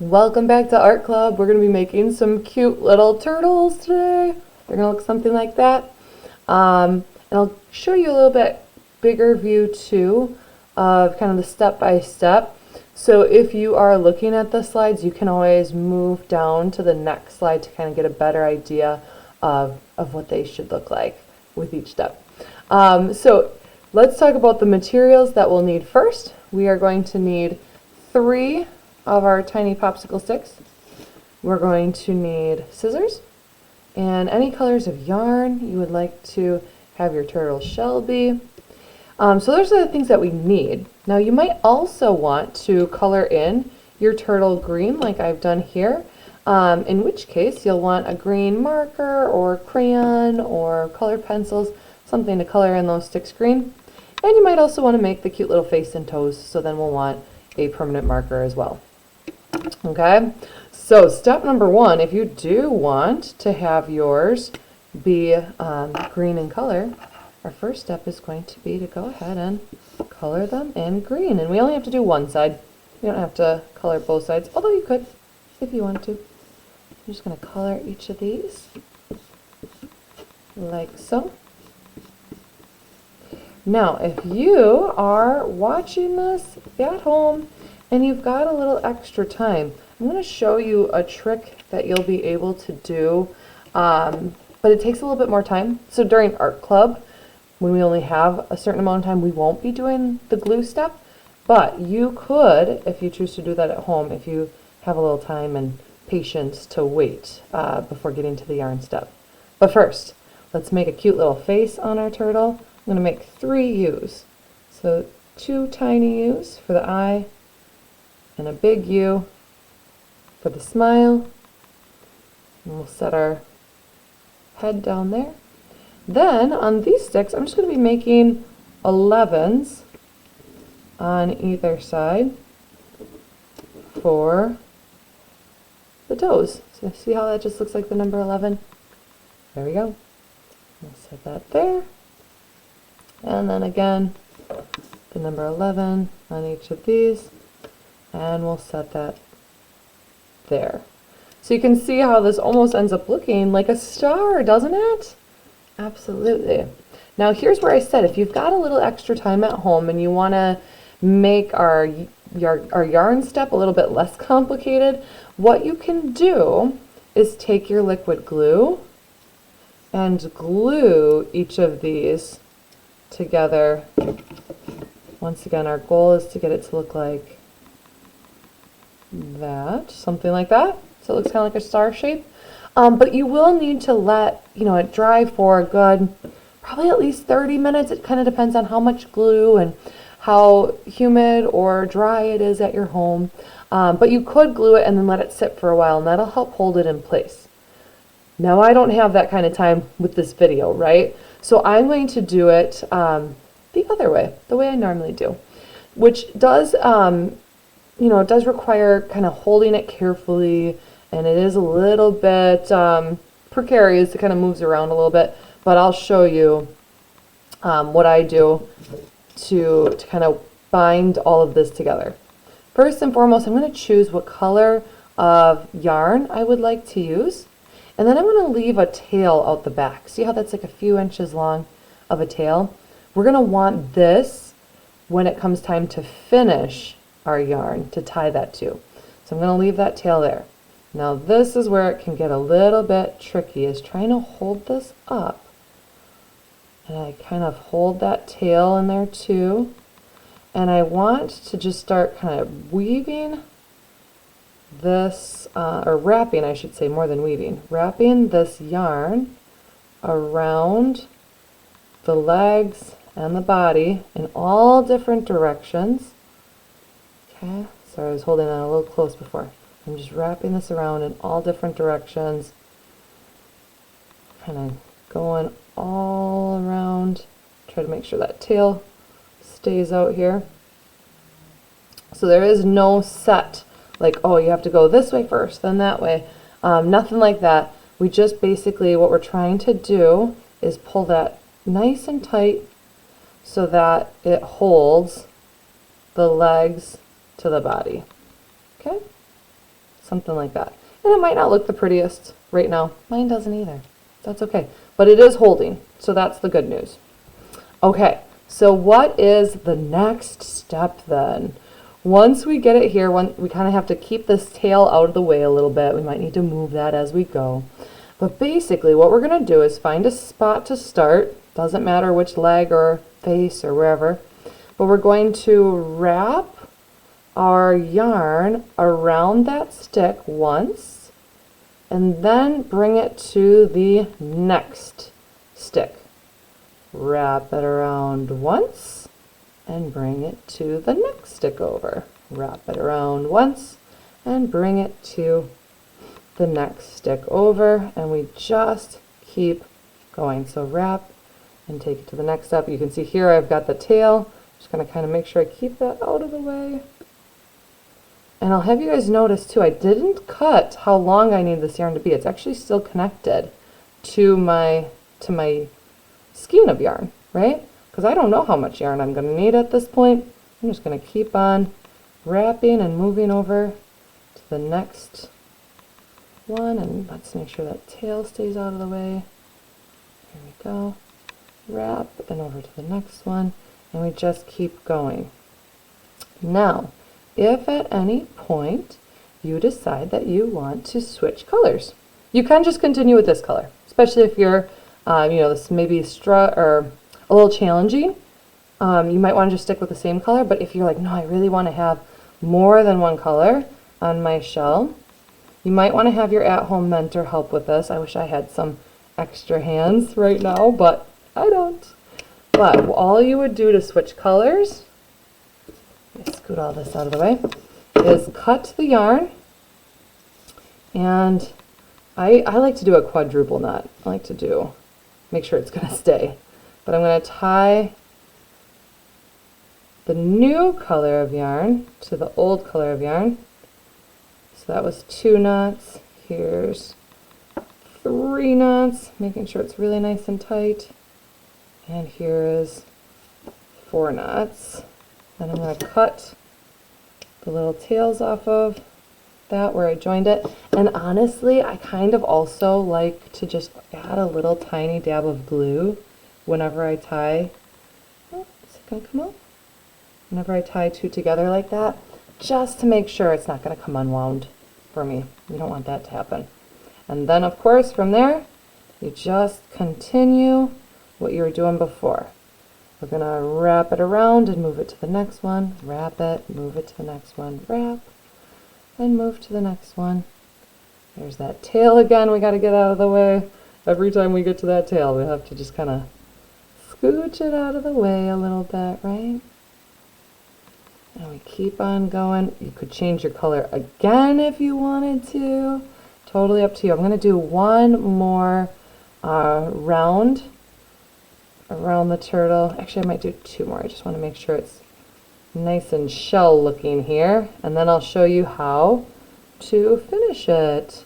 Welcome back to Art Club. We're going to be making some cute little turtles today. They're going to look something like that. And I'll show you a little bit bigger view too of kind of the step-by-step. So if you are looking at the slides, you can always move down to the next slide to kind of get a better idea of what they should look like with each step. So let's talk about the materials that we'll need first. We are going to need 3 of our tiny popsicle sticks. We're going to need scissors and any colors of yarn you would like to have your turtle shell be. So those are the things that we need. Now you might also want to color in your turtle green like I've done here, in which case you'll want a green marker or crayon or colored pencils, something to color in those sticks green. And you might also want to make the cute little face and toes, so then we'll want a permanent marker as well. Okay, so step number 1, if you do want to have yours be green in color, our first step is going to be to go ahead and color them in green. And we only have to do one side. You don't have to color both sides, although you could if you want to. I'm just going to color each of these like so. Now, if you are watching this at home and you've got a little extra time, I'm going to show you a trick that you'll be able to do, but it takes a little bit more time. So during art club, when we only have a certain amount of time, we won't be doing the glue step, but you could, if you choose to do that at home, if you have a little time and patience to wait before getting to the yarn step. But first, let's make a cute little face on our turtle. I'm going to make 3 U's. So 2 tiny U's for the eye, and a big U for the smile. And we'll set our head down there. Then on these sticks, I'm just going to be making 11s on either side for the toes. So see how that just looks like the number 11? There we go. We'll set that there. And then again, the number 11 on each of these. And we'll set that there. So you can see how this almost ends up looking like a star, doesn't it? Absolutely. Now here's where I said if you've got a little extra time at home and you want to make our yarn step a little bit less complicated, what you can do is take your liquid glue and glue each of these together. Once again, our goal is to get it to look like that, something like that. So it looks kind of like a star shape. But you will need to let it dry for a good, probably at least 30 minutes. It kind of depends on how much glue and how humid or dry it is at your home. But you could glue it and then let it sit for a while, and that'll help hold it in place. Now I don't have that kind of time with this video, right? So I'm going to do it the other way, the way I normally do, which does, it does require kind of holding it carefully, and it is a little bit precarious. It kind of moves around a little bit, but I'll show you what I do to kind of bind all of this together. First and foremost, I'm going to choose what color of yarn I would like to use, and then I'm going to leave a tail out the back. See how that's like a few inches long of a tail? We're going to want this when it comes time to finish our yarn to tie that to. So I'm going to leave that tail there. Now this is where it can get a little bit tricky, is trying to hold this up. And I kind of hold that tail in there too. And I want to just start kind of weaving this, or wrapping, I should say, more than weaving, wrapping this yarn around the legs and the body in all different directions. Okay, sorry, I was holding that a little close before. I'm just wrapping this around in all different directions, kind of going all around. Try to make sure that tail stays out here. So there is no set, like, oh, you have to go this way first, then that way. Nothing like that. We just basically, what we're trying to do is pull that nice and tight so that it holds the legs to the body. Okay? something like that. And it might not look the prettiest right now. Mine doesn't either. That's okay. But it is holding, so that's the good news. Okay, so what is the next step then? Once we get it here, we kind of have to keep this tail out of the way a little bit. We might need to move that as we go. But basically what we're going to do is find a spot to start. Doesn't matter which leg or face or wherever. But we're going to wrap our yarn around that stick once and then bring it to the next stick. Wrap it around once and bring it to the next stick over. Wrap it around once and bring it to the next stick over, and we just keep going. So wrap and take it to the next step. You can see here I've got the tail. Just going to kind of make sure I keep that out of the way. And I'll have you guys notice too, I didn't cut how long I need this yarn to be. It's actually still connected to my skein of yarn, right? Because I don't know how much yarn I'm going to need at this point. I'm just going to keep on wrapping and moving over to the next one, and let's make sure that tail stays out of the way. Here we go. Wrap and over to the next one, and we just keep going. Now, if at any point you decide that you want to switch colors, you can just continue with this color, especially if you're, this may be or a little challenging. You might want to just stick with the same color, but if you're like, no, I really want to have more than one color on my shell, you might want to have your at-home mentor help with this. I wish I had some extra hands right now, but I don't. But all you would do to switch colors, let me scoot all this out of the way, is cut the yarn, and I like to do a quadruple knot. I like to make sure it's going to stay. But I'm going to tie the new color of yarn to the old color of yarn. So that was 2 knots. Here's 3 knots, making sure it's really nice and tight. And here is 4 knots. Then I'm going to cut the little tails off of that where I joined it. And honestly, I kind of also like to just add a little tiny dab of glue whenever I tie. Oh, is it going to come out? Whenever I tie 2 together like that, just to make sure it's not going to come unwound for me. We don't want that to happen. And then, of course, from there, you just continue what you were doing before. We're going to wrap it around and move it to the next one. Wrap it, move it to the next one. Wrap, and move to the next one. There's that tail again. We got to get out of the way. Every time we get to that tail, we have to just kind of scooch it out of the way a little bit, right? And we keep on going. You could change your color again if you wanted to. Totally up to you. I'm going to do one more round around the turtle. Actually, I might do 2 more. I just want to make sure it's nice and shell looking here. And then I'll show you how to finish it.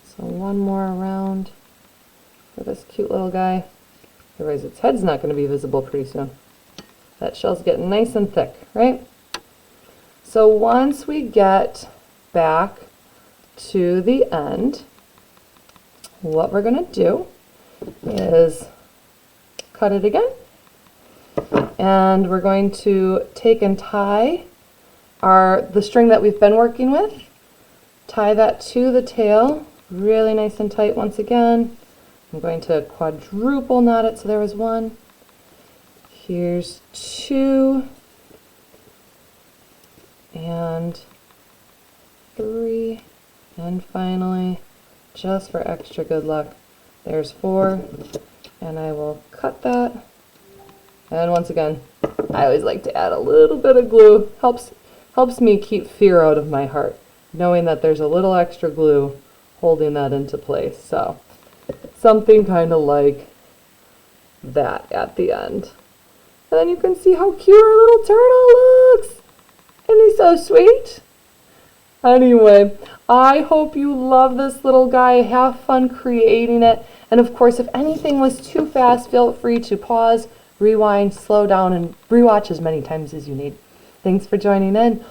So one more round for this cute little guy. Otherwise, its head's not going to be visible pretty soon. That shell's getting nice and thick, right? So once we get back to the end, what we're going to do is cut it again, and we're going to take and tie the string that we've been working with, tie that to the tail really nice and tight once again. I'm going to quadruple knot it. So there was 1, here's 2, and 3, and finally, just for extra good luck, there's 4, and I will cut that. And once again, I always like to add a little bit of glue. Helps me keep fear out of my heart, knowing that there's a little extra glue holding that into place. So something kind of like that at the end. And then you can see how cute our little turtle looks. Isn't he so sweet? Anyway, I hope you love this little guy. Have fun creating it. And of course, if anything was too fast, feel free to pause, rewind, slow down, and rewatch as many times as you need. Thanks for joining in.